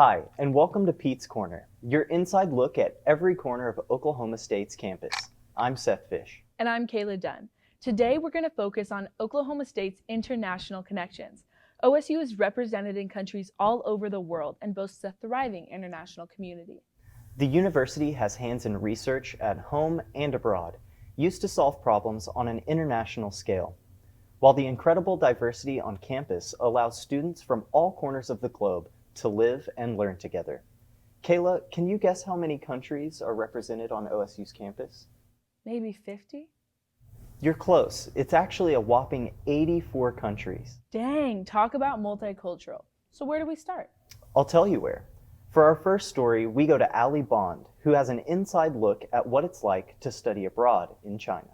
Hi, and welcome to Pete's Corner, your inside look at every corner of Oklahoma State's campus. I'm Seth Fish. And I'm Kayla Dunn. Today we're going to focus on Oklahoma State's international connections. OSU is represented in countries all over the world and boasts a thriving international community. The university has hands in research at home and abroad, used to solve problems on an international scale. While the incredible diversity on campus allows students from all corners of the globe to live and learn together. Kayla, can you guess how many countries are represented on OSU's campus? Maybe 50? You're close. It's actually a whopping 84 countries. Dang, talk about multicultural. So where do we start? I'll tell you where. For our first story, we go to Ali Bond, who has an inside look at what it's like to study abroad in China.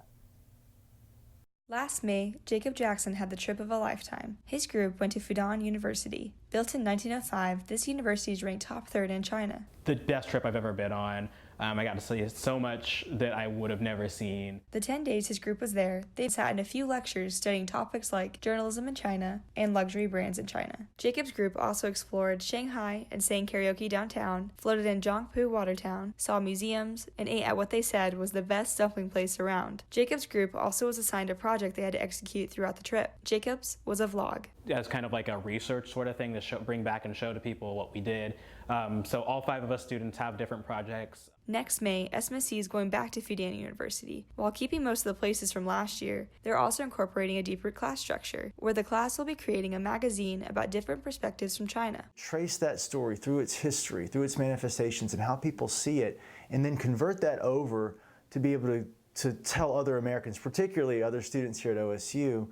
Last May, Jacob Jackson had the trip of a lifetime. His group went to Fudan University. Built in 1905, this university is ranked top third in China. The best trip I've ever been on. I got to see so much that I would have never seen. The 10 days his group was there, they sat in a few lectures studying topics like journalism in China and luxury brands in China. Jacob's group also explored Shanghai and sang karaoke downtown, floated in Zhangpu Watertown, saw museums, and ate at what they said was the best dumpling place around. Jacob's group also was assigned a project they had to execute throughout the trip. Jacob's was a vlog. As kind of like a research sort of thing to bring back and show to people what we did. So all 5 of us students have different projects. Next May, SMSC is going back to Fudan University. While keeping most of the places from last year, they're also incorporating a deeper class structure, where the class will be creating a magazine about different perspectives from China. Trace that story through its history, through its manifestations, and how people see it, and then convert that over to be able to tell other Americans, particularly other students here at OSU,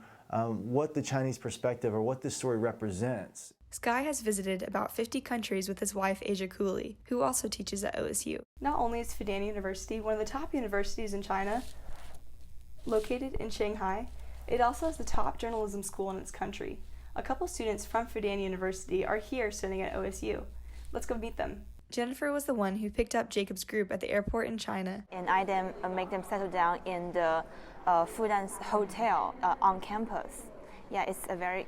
what the Chinese perspective or what this story represents. Sky has visited about 50 countries with his wife, Asia Cooley, who also teaches at OSU. Not only is Fudan University one of the top universities in China, located in Shanghai, it also has the top journalism school in its country. A couple students from Fudan University are here studying at OSU. Let's go meet them. Jennifer was the one who picked up Jacob's group at the airport in China. And I then make them settle down in the Fudan's hotel on campus. Yeah, it's a very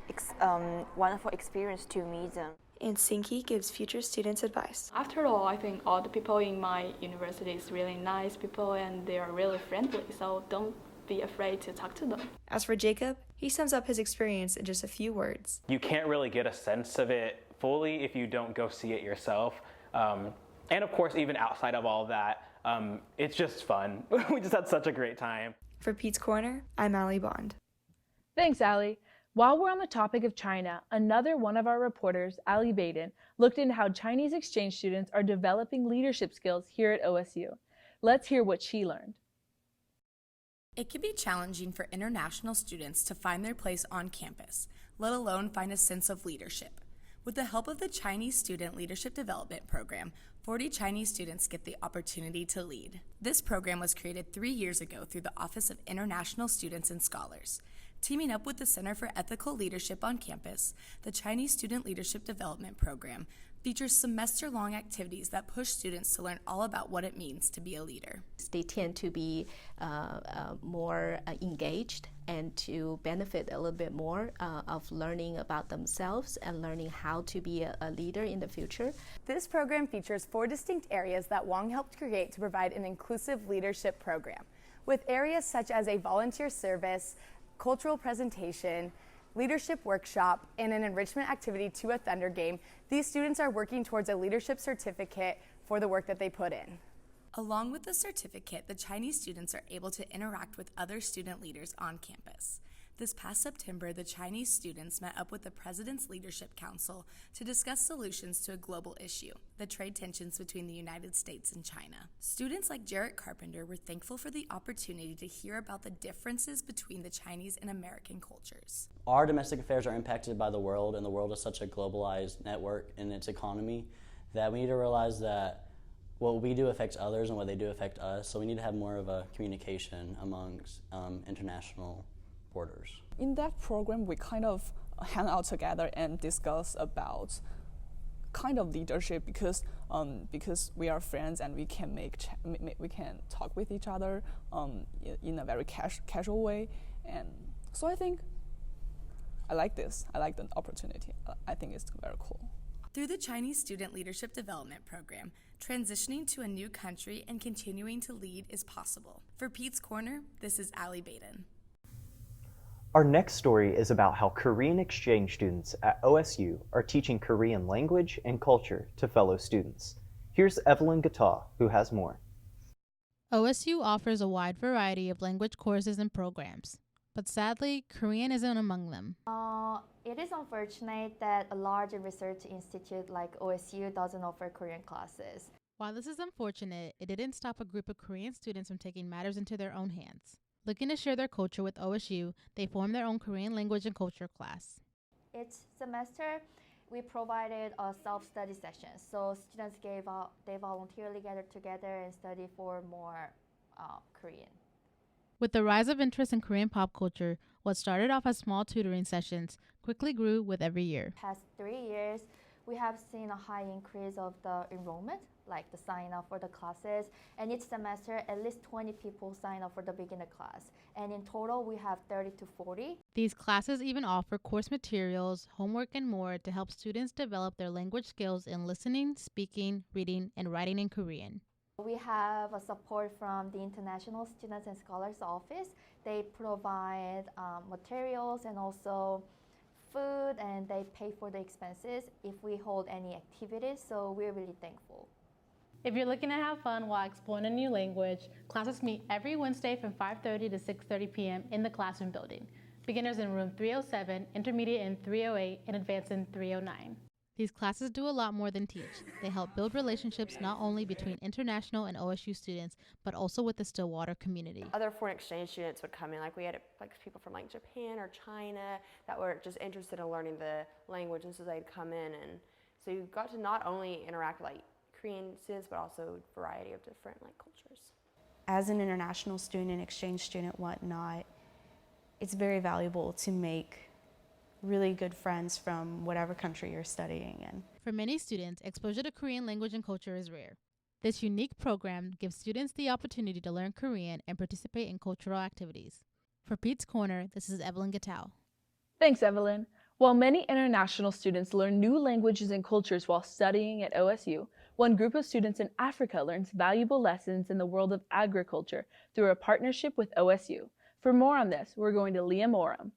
wonderful experience to meet them. And Sinky gives future students advice. After all, I think all the people in my university is really nice people and they are really friendly, so don't be afraid to talk to them. As for Jacob, he sums up his experience in just a few words. You can't really get a sense of it fully if you don't go see it yourself. And of course, even outside of all that, it's just fun. We just had such a great time. For Pete's Corner, I'm Ali Bond. Thanks, Ali. While we're on the topic of China, another one of our reporters, Ali Baden, looked into how Chinese exchange students are developing leadership skills here at OSU. Let's hear what she learned. It can be challenging for international students to find their place on campus, let alone find a sense of leadership. With the help of the Chinese Student Leadership Development Program, 40 Chinese students get the opportunity to lead. This program was created 3 years ago through the Office of International Students and Scholars. Teaming up with the Center for Ethical Leadership on campus, the Chinese Student Leadership Development Program features semester-long activities that push students to learn all about what it means to be a leader. They tend to be more engaged and to benefit a little bit more of learning about themselves and learning how to be a leader in the future. This program features 4 distinct areas that Wong helped create to provide an inclusive leadership program, with areas such as a volunteer service, cultural presentation, leadership workshop, and an enrichment activity to a Thunder game. These students are working towards a leadership certificate for the work that they put in. Along with the certificate, the Chinese students are able to interact with other student leaders on campus. This past September, the Chinese students met up with the President's Leadership Council to discuss solutions to a global issue, the trade tensions between the United States and China. Students like Jarrett Carpenter were thankful for the opportunity to hear about the differences between the Chinese and American cultures. Our domestic affairs are impacted by the world, and the world is such a globalized network in its economy that we need to realize that what we do affects others and what they do affect us, so we need to have more of a communication amongst international borders. In that program, we kind of hang out together and discuss about kind of leadership because we are friends and we can we can talk with each other in a very casual way, and so I think I like this. I like the opportunity. I think it's very cool. Through the Chinese Student Leadership Development Program, transitioning to a new country and continuing to lead is possible. For Pete's Corner, this is Allie Baden. Our next story is about how Korean exchange students at OSU are teaching Korean language and culture to fellow students. Here's Evelyn Gata, who has more. OSU offers a wide variety of language courses and programs, but sadly, Korean isn't among them. It is unfortunate that a large research institute like OSU doesn't offer Korean classes. While this is unfortunate, it didn't stop a group of Korean students from taking matters into their own hands. Looking to share their culture with OSU, they formed their own Korean language and culture class. Each semester, we provided a self-study session, so students they voluntarily gathered together and study for more Korean. With the rise of interest in Korean pop culture, what started off as small tutoring sessions quickly grew with every year. Past 3 years, we have seen a high increase of the enrollment, like the sign up for the classes, and each semester at least 20 people sign up for the beginner class, and in total we have 30 to 40. These classes even offer course materials, homework, and more to help students develop their language skills in listening, speaking, reading, and writing in Korean. We have a support from the International Students and Scholars Office. They provide materials and also food, and they pay for the expenses if we hold any activities, so we're really thankful. If you're looking to have fun while exploring a new language, classes meet every Wednesday from 5:30 to 6:30 p.m. in the classroom building. Beginners in room 307, intermediate in 308, and advanced in 309. These classes do a lot more than teach. They help build relationships not only between international and OSU students, but also with the Stillwater community. Other foreign exchange students would come in, like we had people from Japan or China that were just interested in learning the language, and so they'd come in, and so you got to not only interact with Korean students, but also a variety of different cultures. As an international student, exchange student, whatnot, it's very valuable to make really good friends from whatever country you're studying in. For many students, exposure to Korean language and culture is rare. This unique program gives students the opportunity to learn Korean and participate in cultural activities. For Pete's Corner, this is Evelyn Gatow. Thanks, Evelyn. While many international students learn new languages and cultures while studying at OSU, one group of students in Africa learns valuable lessons in the world of agriculture through a partnership with OSU. For more on this, we're going to Liam Oram.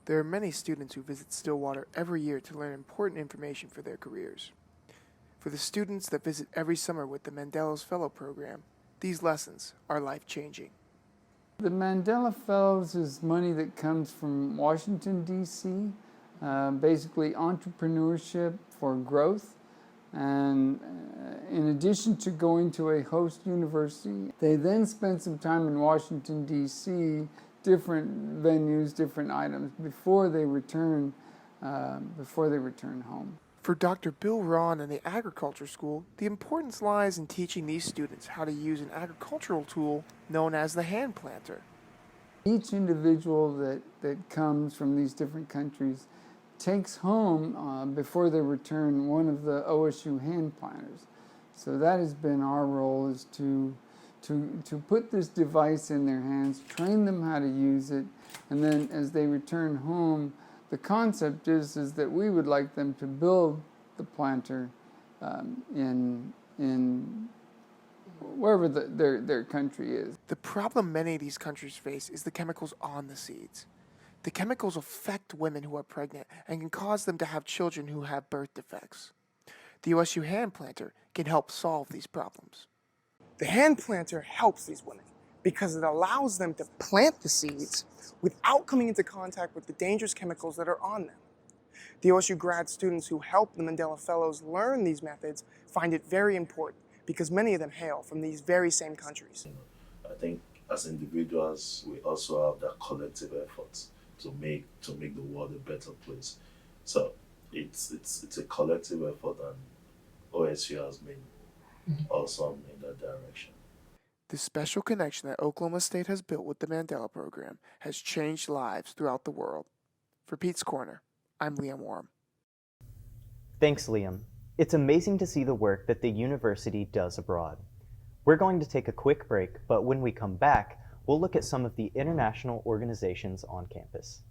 There are many students who visit Stillwater every year to learn important information for their careers. For the students that visit every summer with the Mandela's Fellow Program, these lessons are life-changing. The Mandela Fellows is money that comes from Washington, D.C., basically entrepreneurship for growth. And in addition to going to a host university, they then spend some time in Washington, D.C., different venues, different items before they return home. For Dr. Bill Ron and the Agriculture School, the importance lies in teaching these students how to use an agricultural tool known as the hand planter. Each individual that comes from these different countries takes home, before they return, one of the OSU hand planters. So that has been our role, is to put this device in their hands, train them how to use it, and then as they return home, the concept is that we would like them to build the planter in wherever their country is. The problem many of these countries face is the chemicals on the seeds. The chemicals affect women who are pregnant and can cause them to have children who have birth defects. The OSU hand planter can help solve these problems. The hand planter helps these women because it allows them to plant the seeds without coming into contact with the dangerous chemicals that are on them. The OSU grad students who help the Mandela Fellows learn these methods find it very important because many of them hail from these very same countries. I think as individuals, we also have that collective effort to make the world a better place. So it's a collective effort, and OSU has been awesome in that direction. The special connection that Oklahoma State has built with the Mandela Program has changed lives throughout the world. For Pete's Corner, I'm Liam Warren. Thanks, Liam. It's amazing to see the work that the university does abroad. We're going to take a quick break, but when we come back, we'll look at some of the international organizations on campus.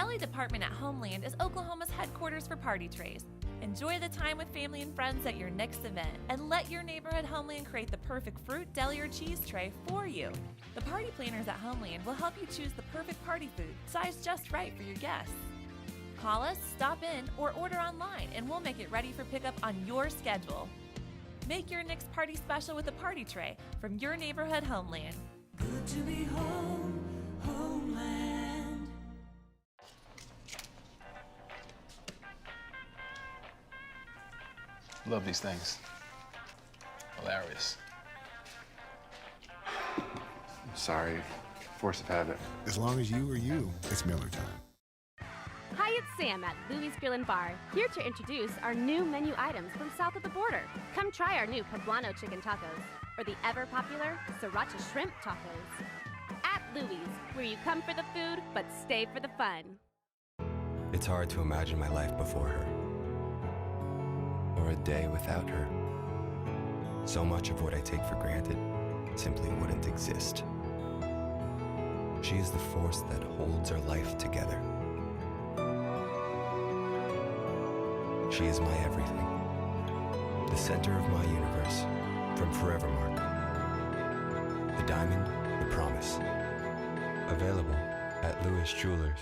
Deli Department at Homeland is Oklahoma's headquarters for party trays. Enjoy the time with family and friends at your next event, and let your neighborhood Homeland create the perfect fruit, deli, or cheese tray for you. The party planners at Homeland will help you choose the perfect party food, sized just right for your guests. Call us, stop in, or order online, and we'll make it ready for pickup on your schedule. Make your next party special with a party tray from your neighborhood Homeland. Good to be home, Homeland. Love these things. Hilarious. Sorry, force of habit. As long as you are you, it's Miller time. Hi, it's Sam at Louis Grill and Bar, here to introduce our new menu items from south of the border. Come try our new poblano chicken tacos, or the ever-popular sriracha shrimp tacos. At Louis, where you come for the food, but stay for the fun. It's hard to imagine my life before her, or a day without her. So much of what I take for granted simply wouldn't exist. She is the force that holds our life together. She is my everything, the center of my universe, from Forevermark. The diamond, the promise. Available at Lewis Jewelers.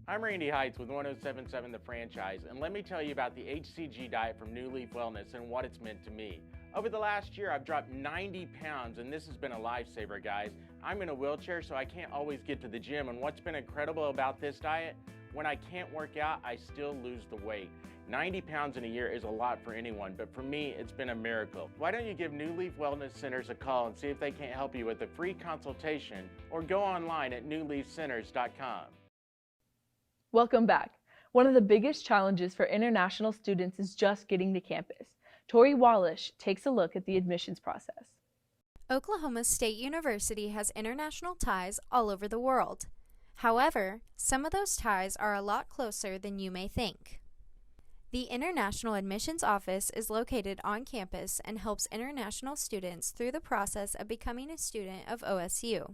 I'm Randy Heights with 1077 The Franchise, and let me tell you about the HCG diet from New Leaf Wellness and what it's meant to me. Over the last year, I've dropped 90 pounds, and this has been a lifesaver, guys. I'm in a wheelchair, so I can't always get to the gym, and what's been incredible about this diet, when I can't work out, I still lose the weight. 90 pounds in a year is a lot for anyone, but for me, it's been a miracle. Why don't you give New Leaf Wellness Centers a call and see if they can't help you with a free consultation, or go online at newleafcenters.com. Welcome back. One of the biggest challenges for international students is just getting to campus. Tori Wallish takes a look at the admissions process. Oklahoma State University has international ties all over the world. However, some of those ties are a lot closer than you may think. The International Admissions Office is located on campus and helps international students through the process of becoming a student of OSU.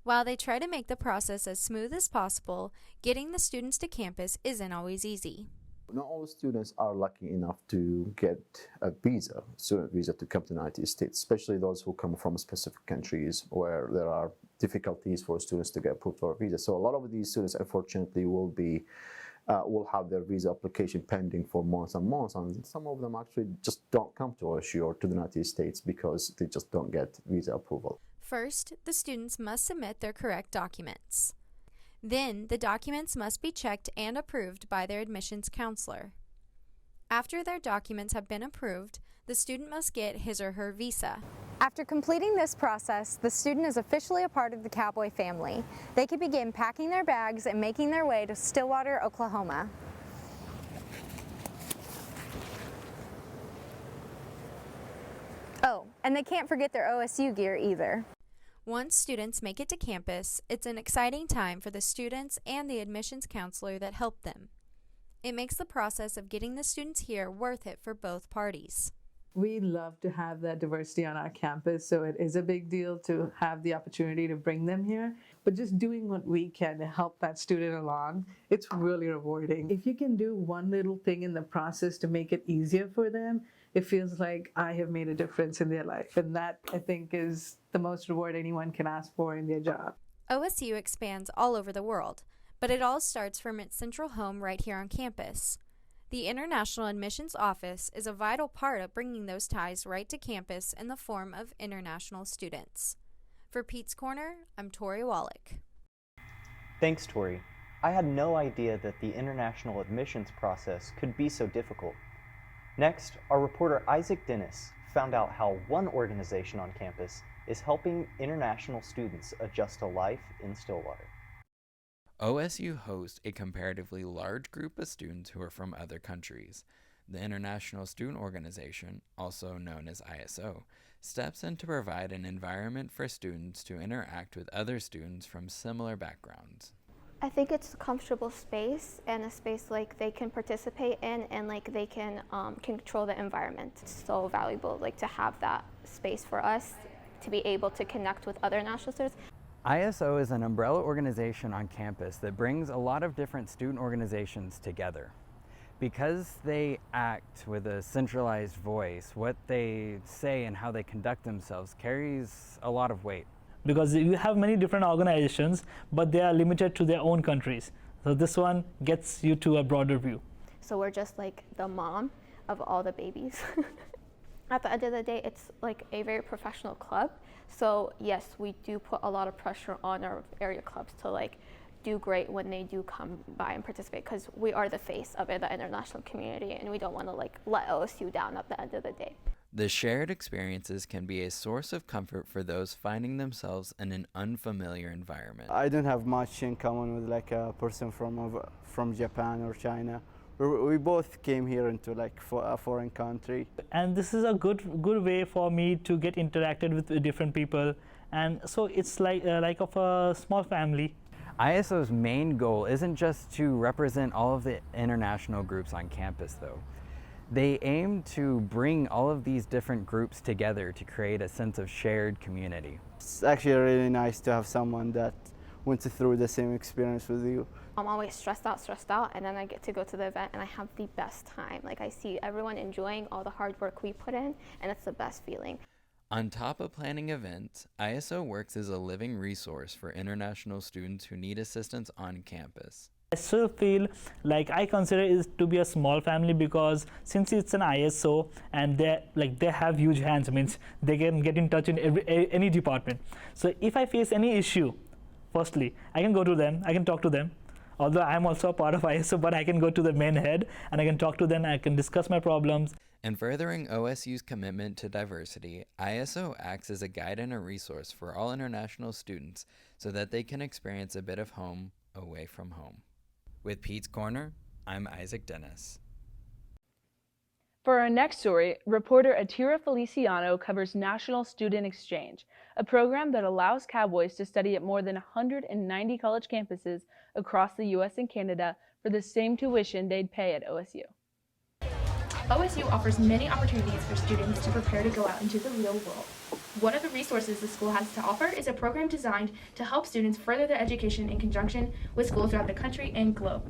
While they try to make the process as smooth as possible, getting the students to campus isn't always easy. Not all students are lucky enough to get a visa, student visa, to come to the United States, especially those who come from specific countries where there are difficulties for students to get approved for a visa. So a lot of these students, unfortunately, will have their visa application pending for months and months, and some of them actually just don't come to OSU or to the United States because they just don't get visa approval. First, the students must submit their correct documents. Then, the documents must be checked and approved by their admissions counselor. After their documents have been approved, the student must get his or her visa. After completing this process, the student is officially a part of the Cowboy family. They can begin packing their bags and making their way to Stillwater, Oklahoma. Oh, and they can't forget their OSU gear either. Once students make it to campus, it's an exciting time for the students and the admissions counselor that helped them. It makes the process of getting the students here worth it for both parties. We love to have that diversity on our campus, so it is a big deal to have the opportunity to bring them here. But just doing what we can to help that student along, it's really rewarding. If you can do one little thing in the process to make it easier for them, it feels like I have made a difference in their life. And that, I think, is the most reward anyone can ask for in their job. OSU expands all over the world, but it all starts from its central home right here on campus. The International Admissions Office is a vital part of bringing those ties right to campus in the form of international students. For Pete's Corner, I'm Tori Wallach. Thanks, Tori. I had no idea that the international admissions process could be so difficult. Next, our reporter Isaac Dennis found out how one organization on campus is helping international students adjust to life in Stillwater. OSU hosts a comparatively large group of students who are from other countries. The International Student Organization, also known as ISO, steps in to provide an environment for students to interact with other students from similar backgrounds. I think it's a comfortable space and a space like they can participate in and like they can control the environment. It's so valuable like to have that space for us to be able to connect with other national students. ISO is an umbrella organization on campus that brings a lot of different student organizations together. Because they act with a centralized voice, what they say and how they conduct themselves carries a lot of weight. Because you have many different organizations, but they are limited to their own countries. So this one gets you to a broader view. So we're just like the mom of all the babies. At the end of the day, it's like a very professional club. So yes, we do put a lot of pressure on our area clubs to like do great when they do come by and participate, because we are the face of the international community and we don't want to like let OSU down at the end of the day. The shared experiences can be a source of comfort for those finding themselves in an unfamiliar environment. I don't have much in common with like a person from Japan or China. We both came here into like a foreign country. And this is a good way for me to get interacted with different people. And so it's like of a small family. ISO's main goal isn't just to represent all of the international groups on campus though. They aim to bring all of these different groups together to create a sense of shared community. It's actually really nice to have someone that went through the same experience with you. I'm always stressed out, and then I get to go to the event and I have the best time. Like I see everyone enjoying all the hard work we put in, and it's the best feeling. On top of planning events, ISO works as a living resource for international students who need assistance on campus. I still feel like I consider it to be a small family, because since it's an ISO and they have huge hands, means they can get in touch in any department. So if I face any issue, firstly, I can go to them, I can talk to them. Although I'm also a part of ISO, but I can go to the main head and I can talk to them, I can discuss my problems. In furthering OSU's commitment to diversity, ISO acts as a guide and a resource for all international students so that they can experience a bit of home away from home. With Pete's Corner, I'm Isaac Dennis. For our next story, reporter Atira Feliciano covers National Student Exchange, a program that allows cowboys to study at more than 190 college campuses across the U.S. and Canada for the same tuition they'd pay at OSU. OSU offers many opportunities for students to prepare to go out into the real world. One of the resources the school has to offer is a program designed to help students further their education in conjunction with schools throughout the country and globe.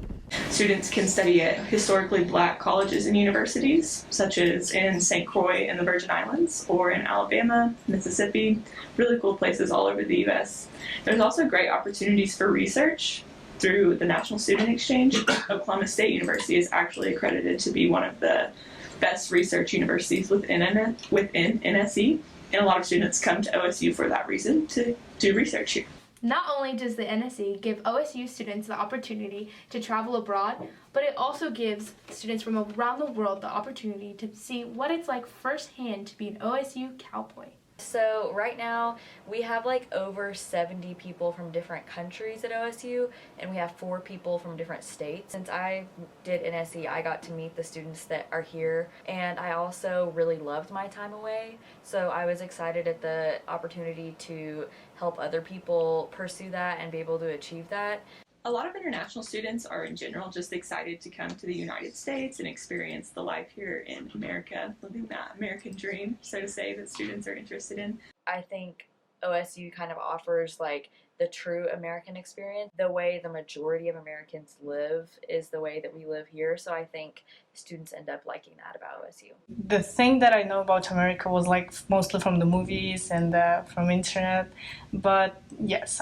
Students can study at historically black colleges and universities, such as in St. Croix in the Virgin Islands, or in Alabama, Mississippi, really cool places all over the U.S. There's also great opportunities for research. Through the National Student Exchange, Oklahoma State University is actually accredited to be one of the best research universities within NSE, and a lot of students come to OSU for that reason to do research here. Not only does the NSE give OSU students the opportunity to travel abroad, but it also gives students from around the world the opportunity to see what it's like firsthand to be an OSU cowboy. So right now we have like over 70 people from different countries at OSU, and we have 4 people from different states. Since I did NSE, I got to meet the students that are here, and I also really loved my time away. So I was excited at the opportunity to help other people pursue that and be able to achieve that. A lot of international students are in general just excited to come to the United States and experience the life here in America, living that American dream, so to say, that students are interested in. I think OSU kind of offers like the true American experience. The way the majority of Americans live is the way that we live here, so I think students end up liking that about OSU. The thing that I know about America was like mostly from the movies and from internet, but yes,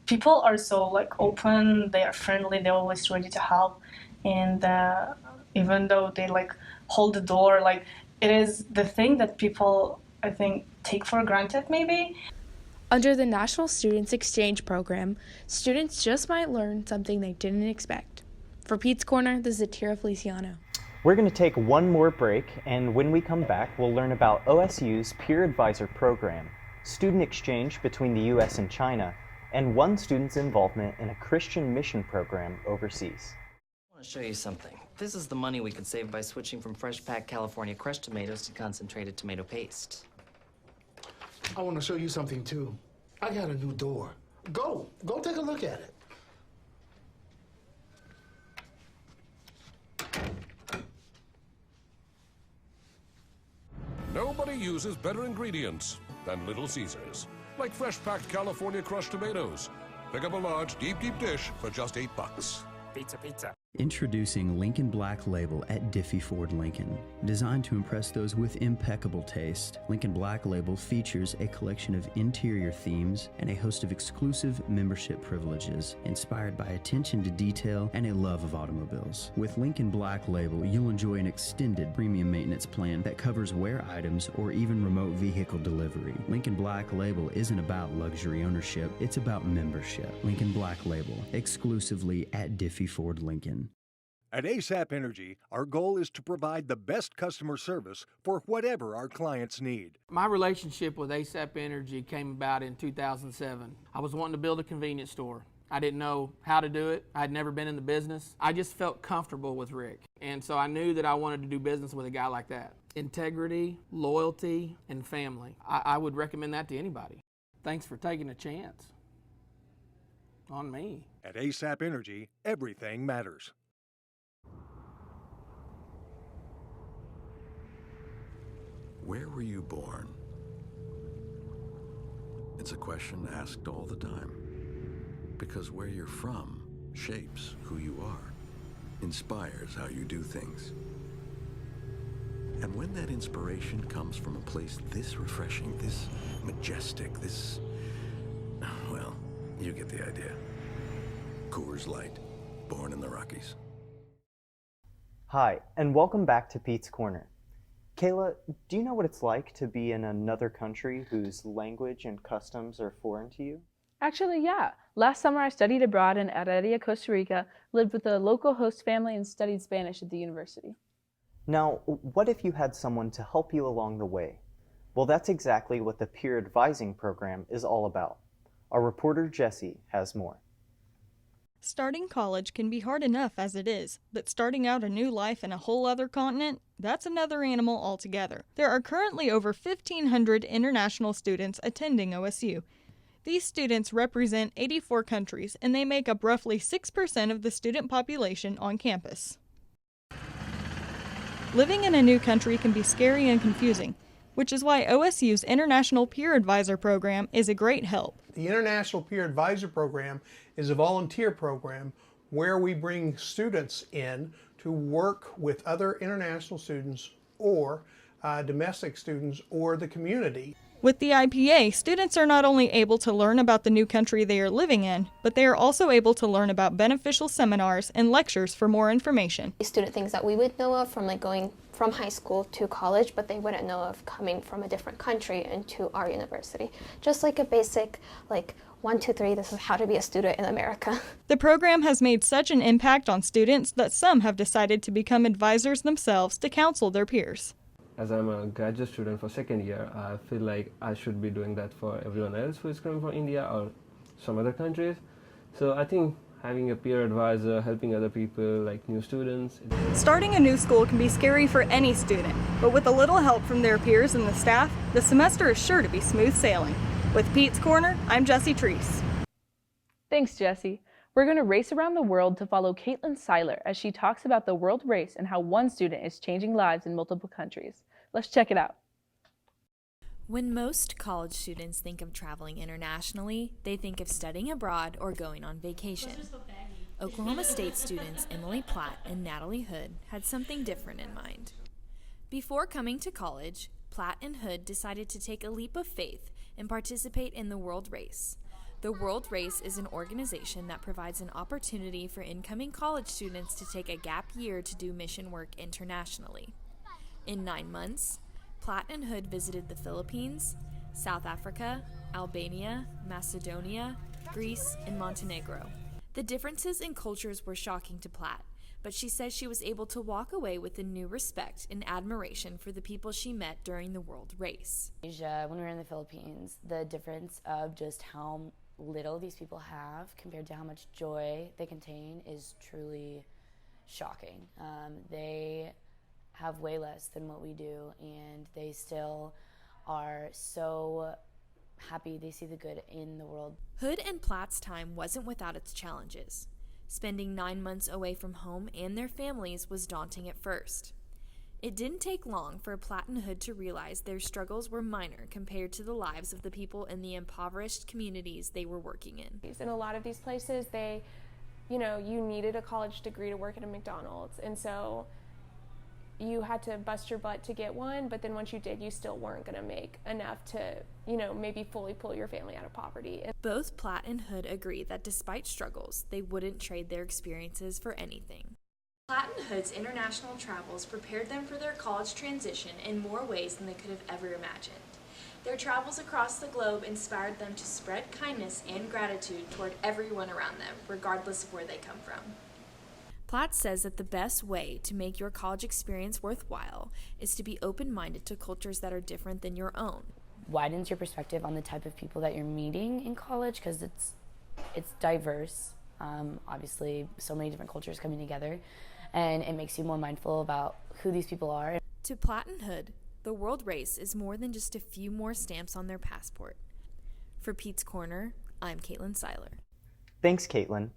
people are so like open, they are friendly, they're always ready to help, and even though they like hold the door, like it is the thing that people I think take for granted maybe. Under the National Students Exchange program, students just might learn something they didn't expect. For Pete's Corner, this is Atira Feliciano. We're going to take one more break, and when we come back, we'll learn about OSU's Peer Advisor Program, student exchange between the U.S. and China, and one student's involvement in a Christian mission program overseas. I want to show you something. This is the money we could save by switching from fresh packed California crushed tomatoes to concentrated tomato paste. I want to show you something too. I got a new door. Go take a look at it. Nobody uses better ingredients than Little Caesars. like fresh-packed California crushed tomatoes. Pick up a large, deep dish for just $8. Pizza, pizza. Introducing Lincoln Black Label at Diffie Ford Lincoln. Designed to impress those with impeccable taste, Lincoln Black Label features a collection of interior themes and a host of exclusive membership privileges, inspired by attention to detail and a love of automobiles. With Lincoln Black Label, you'll enjoy an extended premium maintenance plan that covers wear items or even remote vehicle delivery. Lincoln Black Label isn't about luxury ownership, it's about membership. Lincoln Black Label, exclusively at Diffie Ford Lincoln. At ASAP Energy, our goal is to provide the best customer service for whatever our clients need. My relationship with ASAP Energy came about in 2007. I was wanting to build a convenience store. I didn't know how to do it. I'd never been in the business. I just felt comfortable with Rick. And so I knew that I wanted to do business with a guy like that. Integrity, loyalty, and family. I would recommend that to anybody. Thanks for taking a chance on me. At ASAP Energy, everything matters. Where were you born? It's a question asked all the time. Because where you're from shapes who you are, inspires how you do things. And when that inspiration comes from a place this refreshing, this majestic, this... well, you get the idea. Coors Light, born in the Rockies. Hi, and welcome back to Pete's Corner. Kayla, do you know what it's like to be in another country whose language and customs are foreign to you? Actually, yeah. Last summer I studied abroad in Heredia, Costa Rica, lived with a local host family, and studied Spanish at the university. Now, what if you had someone to help you along the way? Well, that's exactly what the peer advising program is all about. Our reporter Jessie has more. Starting college can be hard enough as it is, but starting out a new life in a whole other continent, that's another animal altogether. There are currently over 1,500 international students attending OSU. These students represent 84 countries, and they make up roughly 6% of the student population on campus. Living in a new country can be scary and confusing, which is why OSU's International Peer Advisor program is a great help. The International Peer Advisor program is a volunteer program where we bring students in to work with other international students or domestic students or the community. With the IPA, students are not only able to learn about the new country they are living in, but they are also able to learn about beneficial seminars and lectures for more information. Student things that we would know of from going from high school to college, but they wouldn't know of coming from a different country into our university. Just like a basic, 1, 2, 3, this is how to be a student in America. The program has made such an impact on students that some have decided to become advisors themselves to counsel their peers. As I'm a graduate student for second year, I feel like I should be doing that for everyone else who is coming from India or some other countries. So I think having a peer advisor, helping other people like new students. Starting a new school can be scary for any student, but with a little help from their peers and the staff, the semester is sure to be smooth sailing. With Pete's Corner, I'm Jessie Treese. Thanks, Jessie. We're going to race around the world to follow Caitlin Seiler as she talks about the world race and how one student is changing lives in multiple countries. Let's check it out. When most college students think of traveling internationally, they think of studying abroad or going on vacation. Oklahoma State students Emily Platt and Natalie Hood had something different in mind. Before coming to college, Platt and Hood decided to take a leap of faith and participate in the World Race. The World Race is an organization that provides an opportunity for incoming college students to take a gap year to do mission work internationally. In 9 months, Platt and Hood visited the Philippines, South Africa, Albania, Macedonia, Greece, and Montenegro. The differences in cultures were shocking to Platt, but she says she was able to walk away with a new respect and admiration for the people she met during the World Race. Asia, when we were in the Philippines, the difference of just how little these people have compared to how much joy they contain is truly shocking. They have way less than what we do, and they still are so happy they see the good in the world. Hood and Platt's time wasn't without its challenges. Spending 9 months away from home and their families was daunting at first. It didn't take long for Platt and Hood to realize their struggles were minor compared to the lives of the people in the impoverished communities they were working in. In a lot of these places, you needed a college degree to work at a McDonald's, and so you had to bust your butt to get one, but then once you did, you still weren't going to make enough to, maybe fully pull your family out of poverty. Both Platt and Hood agree that despite struggles, they wouldn't trade their experiences for anything. Platt and Hood's international travels prepared them for their college transition in more ways than they could have ever imagined. Their travels across the globe inspired them to spread kindness and gratitude toward everyone around them, regardless of where they come from. Platt says that the best way to make your college experience worthwhile is to be open-minded to cultures that are different than your own. Widens your perspective on the type of people that you're meeting in college because it's diverse. Obviously, so many different cultures coming together, and it makes you more mindful about who these people are. To Platt and Hood, the world race is more than just a few more stamps on their passport. For Pete's Corner, I'm Caitlin Seiler. Thanks, Caitlin.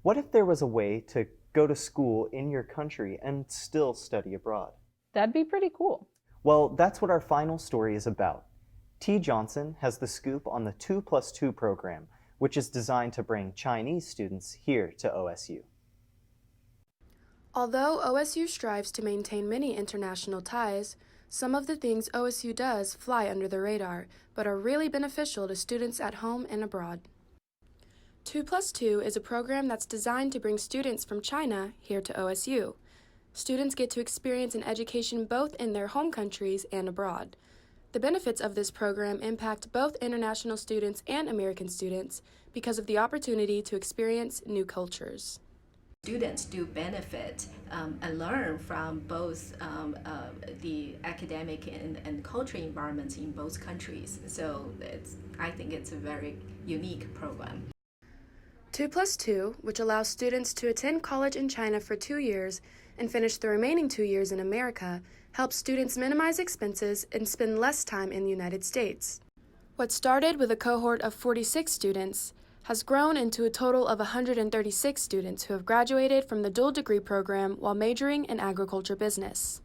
What if there was a way to go to school in your country and still study abroad? That'd be pretty cool. Well, that's what our final story is about. T. Johnson has the scoop on the 2+2 program, which is designed to bring Chinese students here to OSU. Although OSU strives to maintain many international ties, some of the things OSU does fly under the radar, but are really beneficial to students at home and abroad. 2+2 is a program that's designed to bring students from China here to OSU. Students get to experience an education both in their home countries and abroad. The benefits of this program impact both international students and American students because of the opportunity to experience new cultures. Students do benefit and learn from both the academic and cultural environments in both countries. So I think it's a very unique program. 2+2, which allows students to attend college in China for 2 years and finish the remaining 2 years in America, helps students minimize expenses and spend less time in the United States. What started with a cohort of 46 students has grown into a total of 136 students who have graduated from the dual degree program while majoring in agriculture business.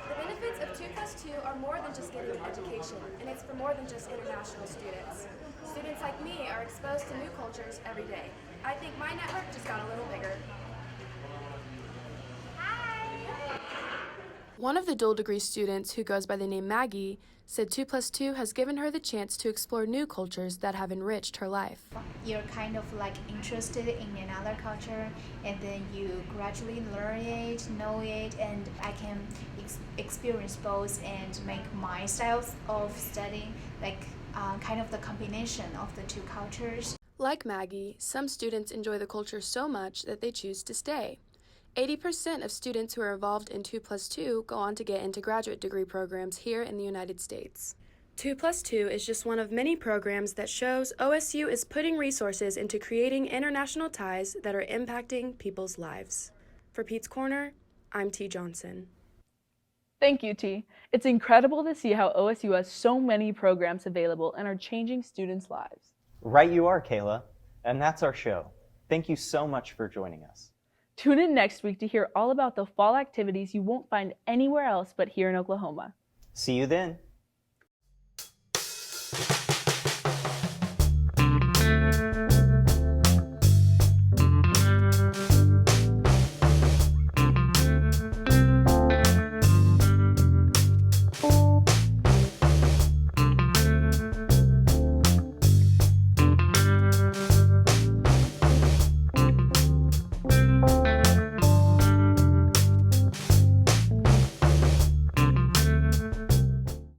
The benefits of 2+2 are more than just getting an education, and it's for more than just international students. Students like me are exposed to new cultures every day. I think my network just got a little bigger. One of the dual degree students, who goes by the name Maggie, said 2+2 has given her the chance to explore new cultures that have enriched her life. You're kind of like interested in another culture, and then you gradually learn it, know it, and I can experience both and make my styles of studying like kind of the combination of the two cultures. Like Maggie, some students enjoy the culture so much that they choose to stay. 80% of students who are involved in 2+2 go on to get into graduate degree programs here in the United States. 2+2 is just one of many programs that shows OSU is putting resources into creating international ties that are impacting people's lives. For Pete's Corner, I'm T. Johnson. Thank you, T. It's incredible to see how OSU has so many programs available and are changing students' lives. Right you are, Kayla. And that's our show. Thank you so much for joining us. Tune in next week to hear all about the fall activities you won't find anywhere else but here in Oklahoma. See you then.